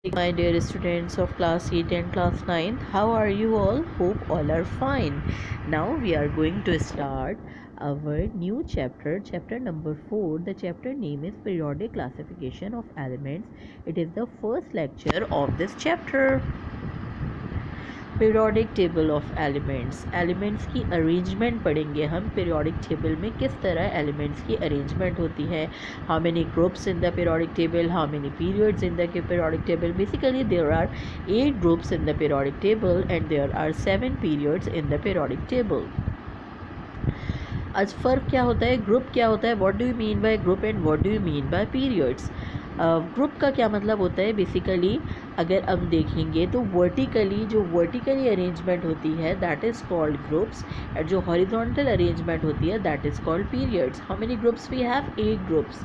My dear students of class 8 and class 9, how are you all? Hope all are fine. Now we are going to start our new chapter number 4. The chapter name is Periodic Classification of Elements. It is the first lecture of this chapter. Periodic table of elements की arrangement पढ़ेंगे हम periodic table में किस तरह elements की arrangement होती है, how many groups in the periodic table, how many periods in the periodic table. Basically there are 8 groups in the periodic table and there are 7 periods in the periodic table. आज फ़र्क क्या होता है, group क्या होता है, what do you mean by group and what do you mean by periods. Group का क्या मतलब होता है, बेसिकली अगर हम देखेंगे तो जो वर्टिकली अरेंजमेंट होती है दैट इज़ कॉल्ड ग्रुप्स, और जो हॉरिजॉन्टल अरेंजमेंट होती है that is called periods. How many groups we have? 8 groups.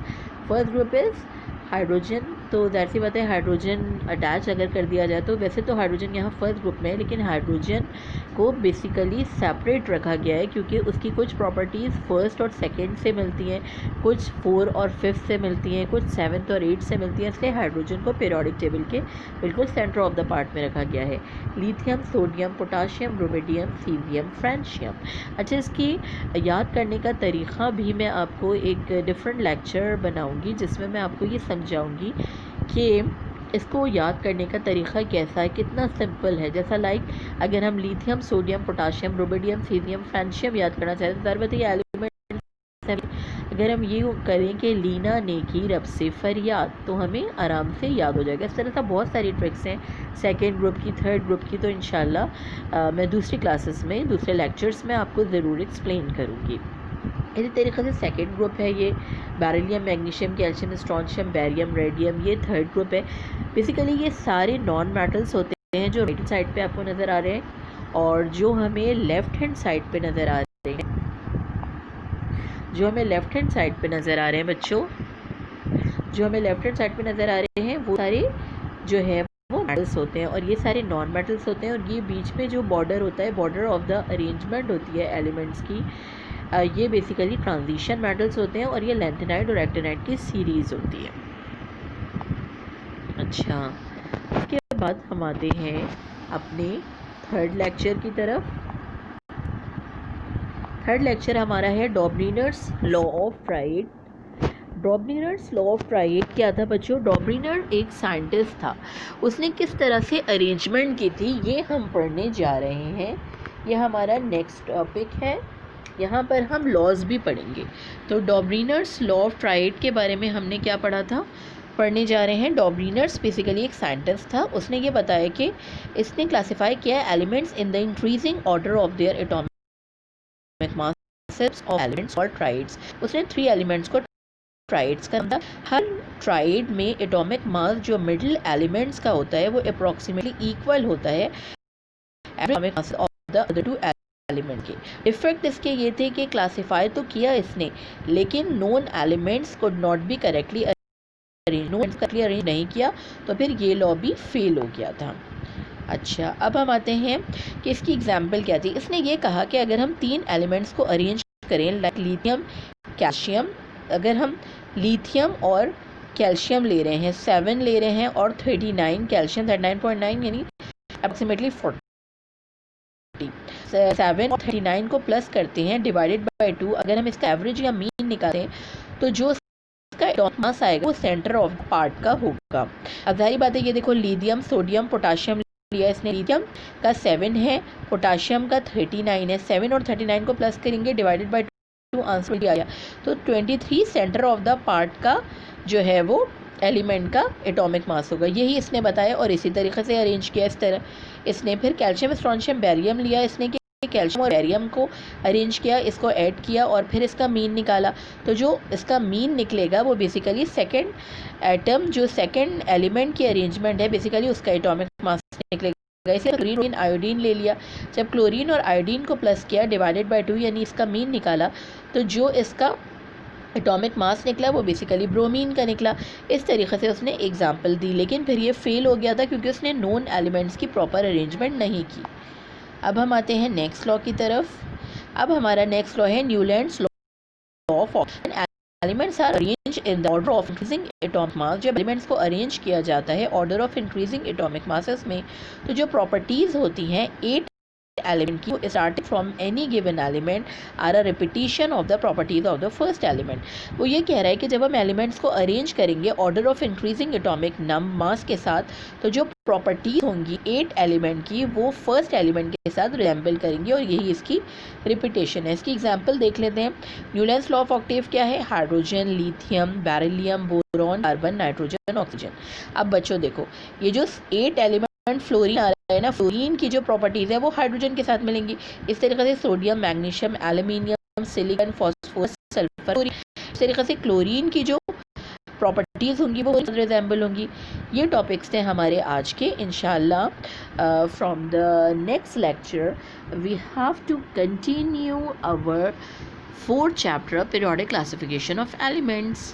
First group is hydrogen. तो ज़ाहिर सी बात है हाइड्रोजन अटैच अगर कर दिया जाए तो वैसे तो हाइड्रोजन यहाँ फर्स्ट ग्रुप में है, लेकिन हाइड्रोजन को बेसिकली सेपरेट रखा गया है क्योंकि उसकी कुछ प्रॉपर्टीज़ फर्स्ट और सेकंड से मिलती हैं, कुछ 4 और 5 से मिलती हैं, कुछ 7th और 8 से मिलती हैं. इसलिए हाइड्रोजन को पीरियोडिक टेबल के बिल्कुल सेंटर ऑफ द पार्ट में रखा गया है. Lithium, sodium, potassium, rubidium, caesium, francium. अच्छा, इसकी याद करने का तरीक़ा भी मैं आपको एक डिफरेंट लेक्चर बनाऊँगी जिसमें मैं आपको ये समझाऊँगी कि इसको याद करने का तरीक़ा कैसा है, कितना सिंपल है. जैसा अगर हम lithium, sodium, potassium, rubidium, caesium, francium याद करना चाहते हैं तो ज़रूरत है ये एलिमेंट. अगर हम ये करें कि लीना ने की रब से फरियाद तो हमें आराम से याद हो जाएगा. इस तरह से बहुत सारी ट्रिक्स हैं सेकेंड ग्रुप की, थर्ड ग्रुप की, तो इंशाल्लाह मैं दूसरी क्लासेस में, दूसरे लेक्चर्स में आपको ज़रूर एक्सप्लेन करूँगी. इसी तरीके से सेकेंड ग्रुप है ये beryllium, magnesium, calcium, strontium, barium, radium. ये थर्ड ग्रुप है. बेसिकली ये सारे नॉन मेटल्स होते हैं जो राइट साइड पे आपको नज़र आ रहे हैं और जो हमें लेफ़्ट हैंड साइड पे नज़र आ रहे हैं, बच्चों, जो हमें लेफ़्ट हैंड साइड पे नज़र आ रहे हैं वो सारे जो है वो मेटल्स होते हैं और ये सारे नॉन मेटल्स होते हैं. और ये बीच में जो बॉर्डर होता है, बॉर्डर ऑफ द अरेंजमेंट होती है एलिमेंट्स की, ये बेसिकली ट्रांजिशन मेटल्स होते हैं और ये लैंथेनाइड और एक्टिनाइड की सीरीज़ होती है. अच्छा, इसके बाद हम आते हैं अपने थर्ड लेक्चर की तरफ. थर्ड लेक्चर हमारा है Dobereiner's law of triads. Dobereiner's law of triads क्या था बच्चों? डॉबरीनर एक साइंटिस्ट था, उसने किस तरह से अरेंजमेंट की थी ये हम पढ़ने जा रहे हैं. ये हमारा नेक्स्ट टॉपिक है. यहाँ पर हम लॉज भी पढ़ेंगे. तो डॉबरीनर्स लॉ ऑफ प्राइड के बारे में हमने क्या पढ़ने जा रहे हैं. डॉबरीनर्स बेसिकली एक साइंटिस्ट था. उसने ये बताया कि इसने क्लासिफाई किया है elements in the increasing order of their atomic mass of elements और ट्राइड्स. उसने 3 एलिमेंट्स को ट्राइड्स का मतलब हर ट्राइड में एटॉमिक मास जो मिडिल एलिमेंट्स का होता है वो अप्रॉक्सीमेटली इक्वल होता है atomic mass of the other 2 element के. इफेक्ट इसके ये थे कि क्लासीफाई तो किया इसने लेकिन known elements could not be correctly arrange नहीं किया, तो फिर ये लॉ भी फेल हो गया था. अच्छा, अब हम आते हैं कि इसकी एग्जाम्पल क्या थी. इसने ये कहा कि अगर हम 3 एलिमेंट्स को अरेंज करें लाइक लिथियम, कैल्शियम, अगर हम लिथियम और कैल्शियम ले रहे हैं, 7 ले रहे हैं और 39 कैल्शियम 39.9 यानी अप्रॉक्सीमेटली 40, 7 और 39 को प्लस करते हैं डिवाइडेड बाय 2. अगर हम इसका एवरेज या मीन निकालें हैं तो जो इसका एटॉमिक मास आएगा वो सेंटर ऑफ द पार्ट का होगा. अब जाहिर बात है ये देखो लिथियम, सोडियम, पोटाशियम लिया इसने. लिथियम का 7 है, पोटाशियम का 39 है. 7 और 39 को प्लस करेंगे डिवाइडेड बाय 2, आंसर आया. तो 23 सेंटर ऑफ द पार्ट का जो है वो एलिमेंट का एटॉमिक मास होगा. यही इसने बताया और इसी तरीके से अरेंज किया. इस तरह इसने फिर कैल्शियम, स्ट्रॉन्शियम, बेरियम लिया इसने कि कैल्शियम और बेरियम को अरेंज किया, इसको ऐड किया और फिर इसका मीन निकाला. तो जो इसका मीन निकलेगा वो बेसिकली सेकंड एटम, जो सेकंड एलिमेंट की अरेंजमेंट है बेसिकली उसका एटॉमिक मास निकलेगा. इसे क्लोरीन, आयोडीन ले लिया. जब क्लोरीन और आयोडीन को प्लस किया डिवाइडेड बाय 2 यानी इसका मीन निकाला, तो जो इसका एटॉमिक मास निकला वो बेसिकली ब्रोमीन का निकला. इस तरीके से उसने एग्जाम्पल दी, लेकिन फिर ये फेल हो गया था क्योंकि उसने नोन एलिमेंट्स की प्रॉपर अरेंजमेंट नहीं की. अब हम आते हैं नेक्स्ट लॉ की तरफ. अब हमारा नेक्स्ट लॉ है Newlands law of oxygen elements are arrange in the order of increasing atomic mass, जब एलिमेंट्स को अरेंज किया जाता है order of increasing atomic masses में, तो जो प्रॉपर्टीज़ होती हैं 8 element की starting from any given element are a repetition of the properties of the first element। वो ये कह रहा है कि जब हम एलिमेंट्स को अरेंज करेंगे ऑर्डर ऑफ इंक्रीजिंग एटॉमिक मास के साथ, तो जो प्रॉपर्टीज होंगी 8 एलिमेंट की वो फर्स्ट एलिमेंट के साथ रिजेंबल करेंगी और यही इसकी रिपीटेशन है। इसकी एग्जांपल देख लेते हैं। न्यूलैंड्स लॉ ऑफ ऑक्टेव क्या है? Hydrogen, lithium, beryllium, boron, carbon, nitrogen, oxygen. अब बच्चों देखो, ये जो 8 एलिमेंट फ्लोरीन आ रहा है ना, फ्लोरीन की जो प्रॉपर्टीज़ है वो हाइड्रोजन के साथ मिलेंगी। इस तरीके से sodium, magnesium, aluminium, silicon, phosphorus, sulphur. इस तरीके से क्लोरीन की जो प्रॉपर्टीज़ होंगी वो रिजेंबल होंगी। ये टॉपिक्स थे हमारे आज के। इंशाल्लाह from the next lecture we have to continue our 4th chapter periodic classification of elements.